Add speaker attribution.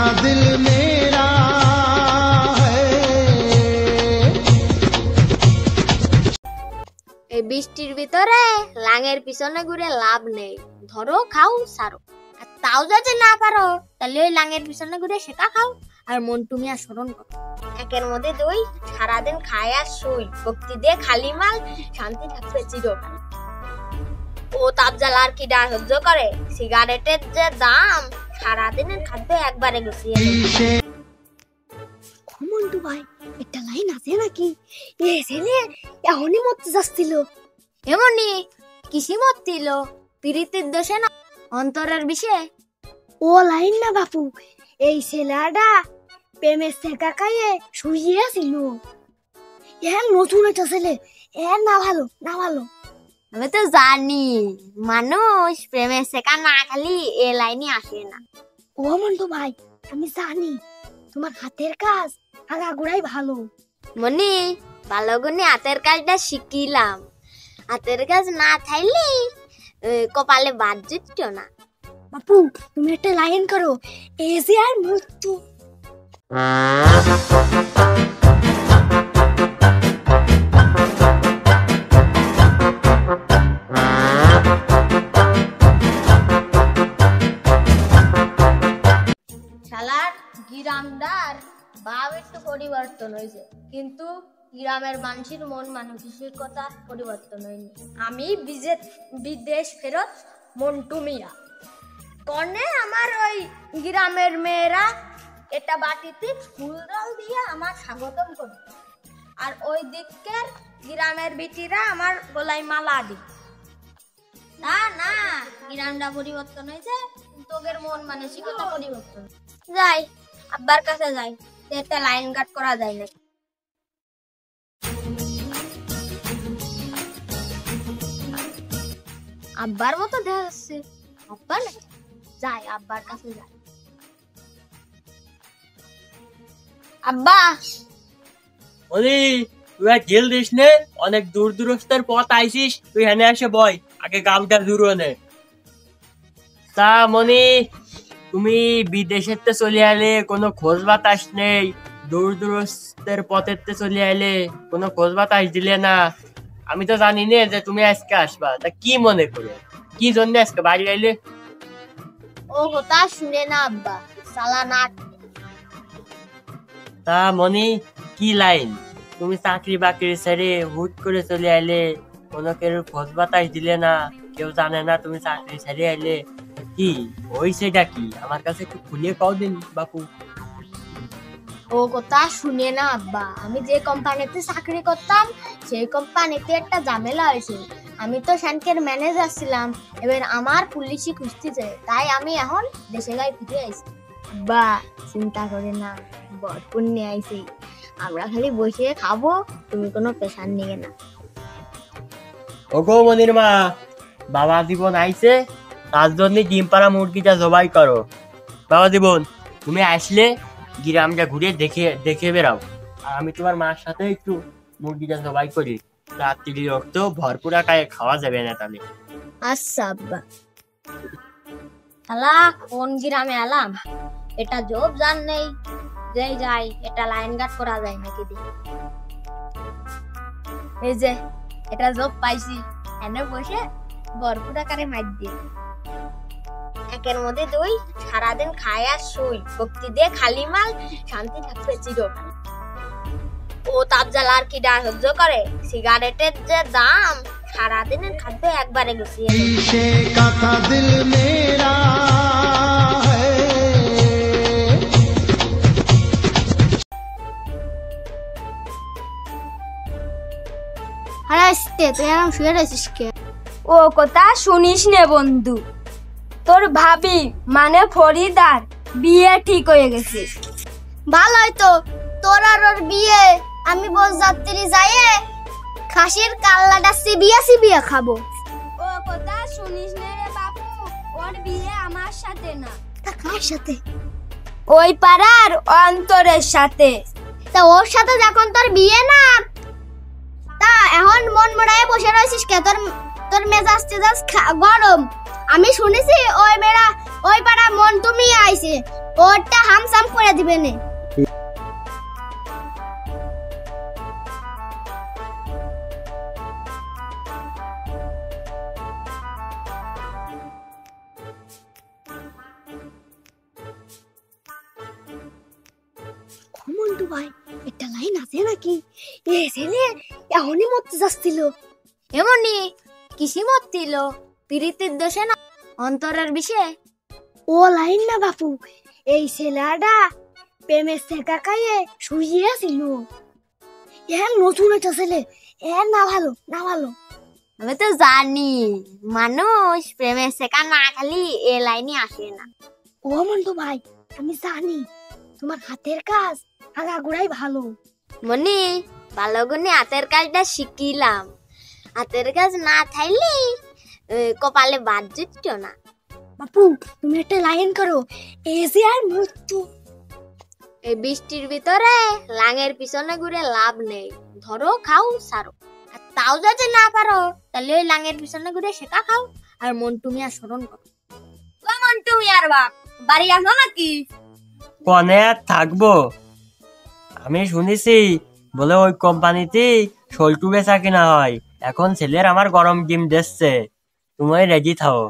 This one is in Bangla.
Speaker 1: था दिल मेरा है।
Speaker 2: এই বৃষ্টির ভিতরে লাঙের পিছনে ঘুরে লাভ নেই, ধরো খাও সারো। আর তাও যদি না পারো তাহলে ওই লাঙের পিছনে ঘুরে সেটা খাও আর মন তুমি আর স্মরণ করো। একের মধ্যে দুই, সারাদিন খায় আর শুই, ভক্তি দিয়ে খালি মাল, শান্তি থাকবে চিরকাল। ও তাপ জ্বালা আর কি ডা সহ্য করে, সিগারেটের যে দাম, সারাদিনের খাদ্য একবারে গুছিয়ে মন্টু ভাই একটা লাইন আছে নাকি? এ ছেলে এখনই মরতে যাচ্ছিল। এমনই কিসি মরছিল, প্রীতির দোষে না অন্তরের বিষয়ে। ও লাইন না বাপু, এই ছেলেটা প্রেমের শেখা খাইয়ে শুয়েছিল। নতুন একটা ছেলে, না ভালো না ভালো। আমি তো জানি মানুষ প্রেমের শেখা না খালি এ লাইনে আসে না। ও মন্টু ভাই আমি জানি তোমার হাতের কাজ আগাগোড়াই ভালো। মনি ভালো গুণে হাতের কাজটা শিখিলাম, হাতের কাজ না থাইলে কপালে বাদ জুটত না। বাপু তুমি একটা লাইন করো, এই যে আর মৃত্যু। শালার গ্রামদার ভাব একটু পরিবর্তন হয়েছে, কিন্তু গ্রামের মানুষের মন মানসিকতা পরিবর্তন হয়নি। আমি বিদেশ ফেরত মন্টু মিয়া কনে আমার ওই গ্রামের মেয়েরা এটা বাটিতে ফুল জল দিয়ে আমার স্বাগতম করে, আর ওই দিকের গ্রামের বিটিরা আমার গলায় মালা দিই। না না গ্রামটা পরিবর্তন হয়েছে, কিন্তু ওদের মন মানসিকতা পরিবর্তন। যাই আব্বার কাছে যাই, একটা লাইন কাট করা যায় না। আব্বার মতো দেখা যাচ্ছে, আব্বা না, যাই আব্বার কাছে যাই। আব্বা
Speaker 3: ওরে তুই আর জেল দিস নে, অনেক দূর দূরস্থের পথ আইসিস, তুই হেনে এসে বয়, আগে গামটা দূর নে। তা মনি তুমি বিদেশের তে চলে আলে কোনো খোঁজ বাতাস নেই, দূর দূরস্থের পথের তে চলে আলে কোনো খোঁজ বাতাস দিলে না। আমি তো জানি না যে তুমি আজকে আসবা, তা কি মনে করে কি জন্য আজকে বাড়ি আইলে?
Speaker 2: ও কথা শুনে না আব্বা, সালা নাট।
Speaker 3: তা মনি কি লাইন, তুমি চাকরি বাকরি ছেড়ে হুট করে চলে আইলে, কোনো কেউ খোঁজ বাতাস দিলে না, কেউ জানে না তুমি চাকরি ছেড়ে আইলে, কি হইছেটা কি আমার কাছে একটু খুলে কাও দিন বাপু।
Speaker 2: ও কথা শুনে না আব্বা, আমি যে কোম্পানিতে চাকরি করতাম সেই কোম্পানিতে একটা ঝামেলা হয়েছে। আমি তো শ্যানকের ম্যানেজার ছিলাম, এবার আমার পুলিশি খুঁজতেছে, তাই আমি এখন দেশে গায়ে ফিরে আইছি। বা চিন্তা করে না, ভরপুর নিয়ে আইছি, আমরা খালি বসে খাবো, তুমি কোনো পেশার নিয়ে না।
Speaker 3: ওগো মনির মা, বাবা জীবন আইছে, তার জন্য ডিম পাড়া মুরগিটা জবাই করো। বাবা জীবন তুমি আসলে গ্রামটা ঘুরে দেখে বেড়াও, আর আমি তোমার মার সাথে একটু মুরগিটা জবাই করি, রাত্রি রক্ত ভরপুর আকারে খাওয়া যাবে না তাহলে।
Speaker 2: আচ্ছা আব্বা। শালা কোন গ্রামে এলাম, এটা জব জান নেই, যাই যাই এটা লাইন গার্ড করা যায় নাকি দেখি। এই যে এটা জব পাইছি, এনে বসে ভরপুর আকারে মাইর দিয়ে। একের মধ্যে দুই, সারাদিন খায় আর শুই, ভক্তি দিয়ে খালি মাল, শান্তি থাকবে চিরকাল। ও তাপ জ্বালা আর কি ডা সহ্য করে, সিগারেটের যে দাম, সারাদিনের খাদ্য একবারে গুছিয়ে
Speaker 1: दिल मेरा है।
Speaker 2: হারাইতে তুই এরকম শুয়ে রয়েছিস কে?
Speaker 4: ও কথা শুনিস নে বন্ধু, তোর ভাবি মানে ফরিদার বিয়ে ঠিক হয়ে গেছে।
Speaker 2: ভালোই তো, তোর আর ওর বিয়ে, আমি বস যাত্রী যাইয়ে খাসির কাল্লাটা সিবিয়া খাবো।
Speaker 4: ও কথা শুনিস নে রে বাপু, ওর বিয়ে আমার সাথে না।
Speaker 2: তা কার সাথে?
Speaker 4: ওই পাড়ার অন্তরের সাথে।
Speaker 2: তা ওর সাথে যখন তোর বিয়ে না, তা এখন মন মোড়ায় বসে রয়েছিস কে? তোর মেজাজ টেজাজ গরম। আমি শুনেছি ওই পাড়া মন তুমি আইছে, ওটা হামসাম করে দিবে নে। মন্টু ভাই, একটা লাইন আছে নাকি? এ ছেলে এখনই মরতে যাচ্ছিল। এমনি কিসি মরছিল? প্রীতির দোষে না অন্তরের বিষে? ও লাইন না বাপু, এই ছেলেটা প্রেমের শেখা খাইয়ে শুয়ে ছিল। নতুন একটা ছেলে, না ভালো না ভালো। আমি তো জানি মানুষ প্রেমের শেখা না খালি এ লাইনে আসে না। ও মন্টু ভাই, আমি জানি তোমার হাতের কাজ আগাগোড়াই ভালো। মনি, ভালো গুণে হাতের কাজটা শিখিলাম। হাতের কাজ না থাইলে কপালে বাদ জুটত না। বাপু, তুমি একটা লাইন করো, এই যে আর মৃত্যু। এই বৃষ্টির ভিতরে লাঙের পিছনে ঘুরে লাভ নেই, ধরো খাও সারো। আর তাও যদি না পারো তাহলে ওই লাঙের পিছনে ঘুরে সেটা খাও আর মন্টু মিয়া স্মরণ করো। ও মন্টু মিয়ার বাপ, বাড়ি আসো নাকি?
Speaker 3: কনে আর থাকবো? আমি শুনেছি বলে ওই কোম্পানিতে সল্টু বেচা কিনা হয়। এখন ছেলের আমার গরম ডিম দিচ্ছে, তুমি রেডি থাও।